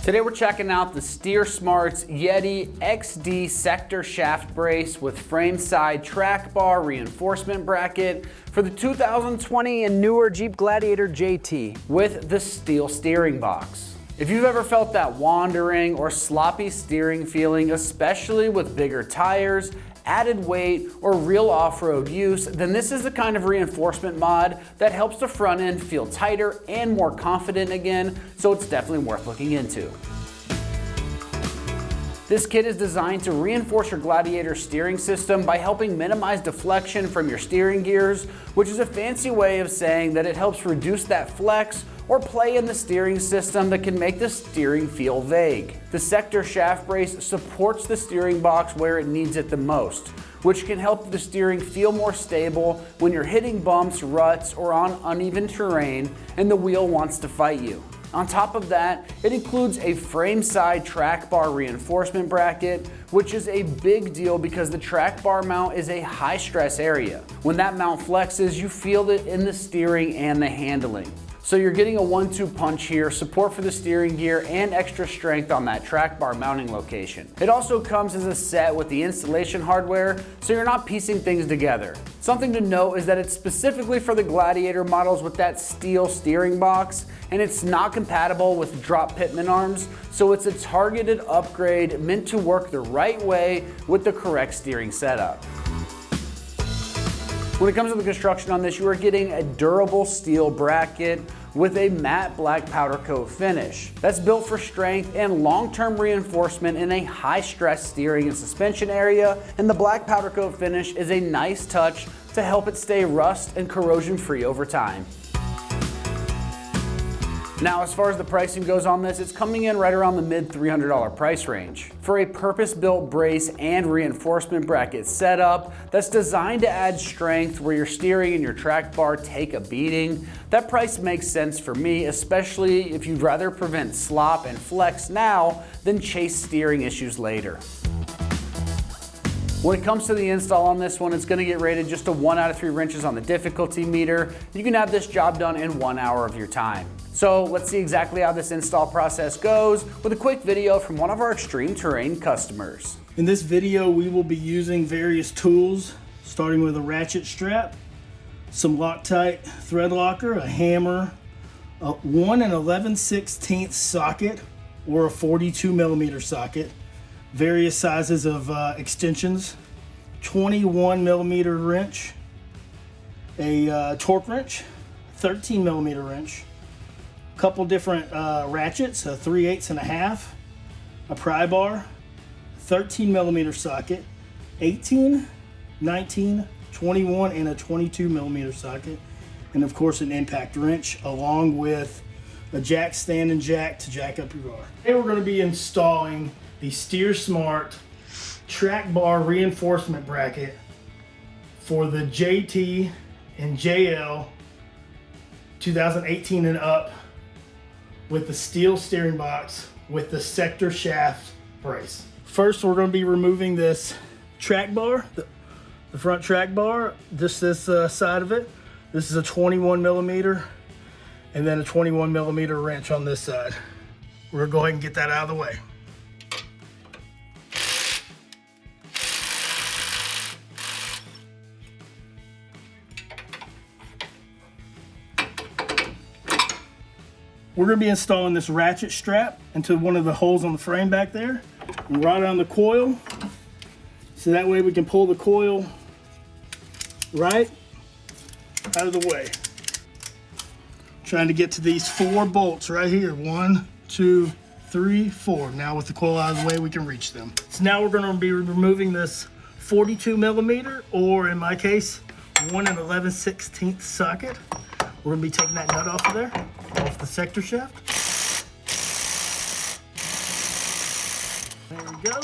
Today we're checking out the Steer Smart's Yeti XD sector shaft brace with frame side track bar reinforcement bracket for the 2020 and newer Jeep Gladiator JT with the steel steering box. If you've ever felt that wandering or sloppy steering feeling, especially with bigger tires, added weight, or real off-road use, then this is the kind of reinforcement mod that helps the front end feel tighter and more confident again, so it's definitely worth looking into. This kit is designed to reinforce your Gladiator steering system by helping minimize deflection from your steering gears, which is a fancy way of saying that it helps reduce that flex or play in the steering system that can make the steering feel vague. The sector shaft brace supports the steering box where it needs it the most, which can help the steering feel more stable when you're hitting bumps, ruts, or on uneven terrain and the wheel wants to fight you. On top of that, it includes a frame side track bar reinforcement bracket, which is a big deal because the track bar mount is a high stress area. When that mount flexes, you feel it in the steering and the handling. So you're getting a 1-2 punch here, support for the steering gear and extra strength on that track bar mounting location. It also comes as a set with the installation hardware, so you're not piecing things together. Something to note is that it's specifically for the Gladiator models with that steel steering box, and it's not compatible with drop pitman arms, so it's a targeted upgrade meant to work the right way with the correct steering setup. When it comes to the construction on this, you are getting a durable steel bracket with a matte black powder coat finish. That's built for strength and long-term reinforcement in a high-stress steering and suspension area, and the black powder coat finish is a nice touch to help it stay rust and corrosion-free over time. Now, as far as the pricing goes on this, it's coming in right around the mid $300 price range. For a purpose-built brace and reinforcement bracket setup that's designed to add strength where your steering and your track bar take a beating, that price makes sense for me, especially if you'd rather prevent slop and flex now than chase steering issues later. When it comes to the install on this one, it's going to get rated just a 1 out of 3 wrenches on the difficulty meter. You can have this job done in 1 hour of your time. So let's see exactly how this install process goes with a quick video from one of our ExtremeTerrain customers. In this video, we will be using various tools, starting with a ratchet strap, some Loctite thread locker, a hammer, a 1 11/16 socket or a 42 millimeter socket, various sizes of extensions, 21 millimeter wrench, a torque wrench, 13 millimeter wrench, a couple different ratchets, a 3/8 and a half, a pry bar, 13 millimeter socket, 18, 19, 21, and a 22 millimeter socket, and of course an impact wrench, along with a jack stand and jack to jack up your car. Today we're going to be installing the Steer Smart track bar reinforcement bracket for the JT and JL 2018 and up with the steel steering box with the sector shaft brace. First, we're going to be removing this track bar, the front track bar, just this side of it. This is a 21 millimeter and then a 21 millimeter wrench on this side. We're going to go ahead and get that out of the way. We're going to be installing this ratchet strap into one of the holes on the frame back there and right on the coil, so that way we can pull the coil right out of the way. Trying to get to these 4 bolts right here. 1, 2, 3, 4. Now with the coil out of the way, we can reach them. So now we're going to be removing this 42 millimeter, or in my case, 1 11/16 socket. We're going to be taking that nut off of there, off the sector shaft. There we go,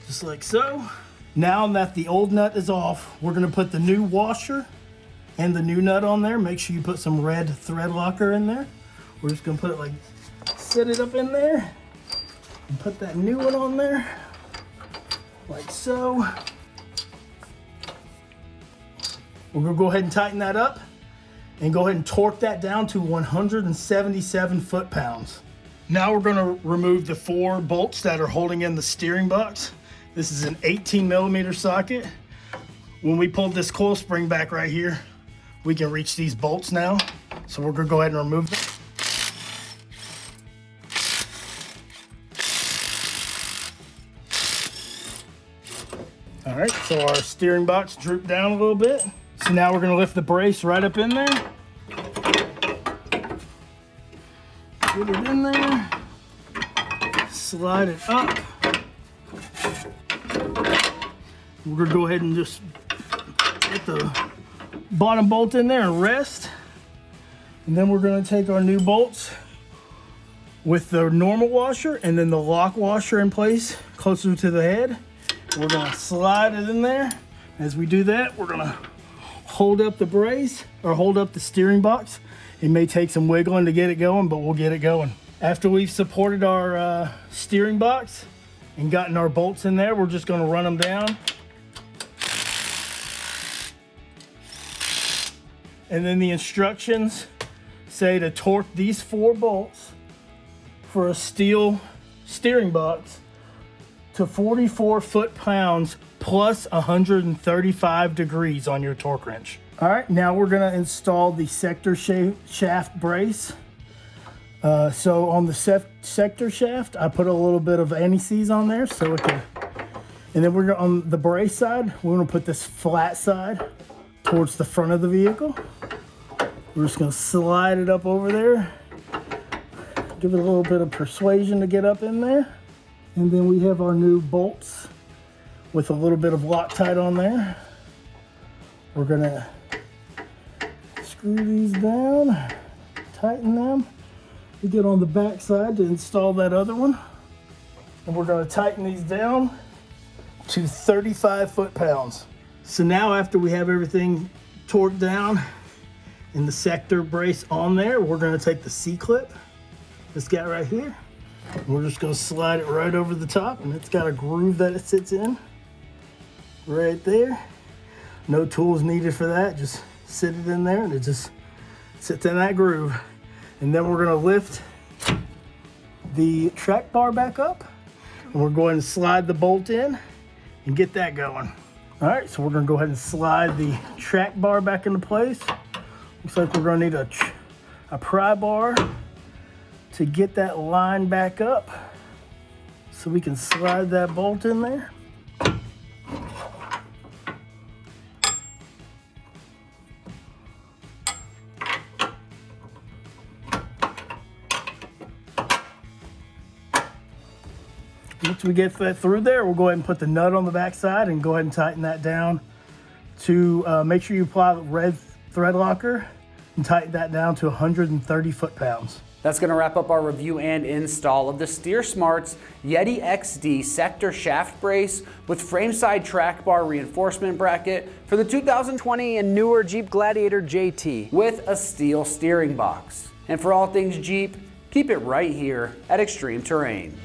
just like so. Now that the old nut is off, we're going to put the new washer and the new nut on there. Make sure you put some red thread locker in there. We're just going to put it like, set it up in there and put that new one on there like so. We're going to go ahead and tighten that up and go ahead and torque that down to 177 foot-pounds. Now we're gonna remove the 4 bolts that are holding in the steering box. This is an 18mm socket. When we pulled this coil spring back right here, we can reach these bolts now. So we're gonna go ahead and remove them. All right, so our steering box drooped down a little bit. So now we're gonna lift the brace right up in there. Get it in there, slide it up. We're gonna go ahead and just get the bottom bolt in there and rest. And then we're gonna take our new bolts with the normal washer and then the lock washer in place closer to the head. We're gonna slide it in there. As we do that, we're gonna hold up the brace or hold up the steering box. It may take some wiggling to get it going, but we'll get it going. After we've supported our steering box and gotten our bolts in there, we're just gonna run them down. And then the instructions say to torque these 4 bolts for a steel steering box to 44 foot-pounds plus 135 degrees on your torque wrench. All right, now we're gonna install the sector shaft brace. So on the sector shaft, I put a little bit of anti-seize on there so it can, and then we're gonna, on the brace side, we're gonna put this flat side towards the front of the vehicle. We're just gonna slide it up over there. Give it a little bit of persuasion to get up in there. And then we have our new bolts with a little bit of Loctite on there. We're gonna screw these down, tighten them. We get on the back side to install that other one. And we're gonna tighten these down to 35 foot-pounds. So now after we have everything torqued down and the sector brace on there, we're gonna take the C-clip, this guy right here. We're just gonna slide it right over the top, and it's got a groove that it sits in right there. No tools needed for that, just sit it in there and it just sits in that groove. And then we're gonna lift the track bar back up and we're going to slide the bolt in and get that going. All right, so we're gonna go ahead and slide the track bar back into place. Looks like we're gonna need a pry bar to get that line back up so we can slide that bolt in there. Once we get that through there, we'll go ahead and put the nut on the back side and go ahead and tighten that down to make sure you apply the red thread locker and tighten that down to 130 foot-pounds. That's going to wrap up our review and install of the Steer Smart's Yeti XD sector shaft brace with frame side track bar reinforcement bracket for the 2020 and newer Jeep Gladiator JT with a steel steering box. And for all things Jeep, keep it right here at Extreme Terrain.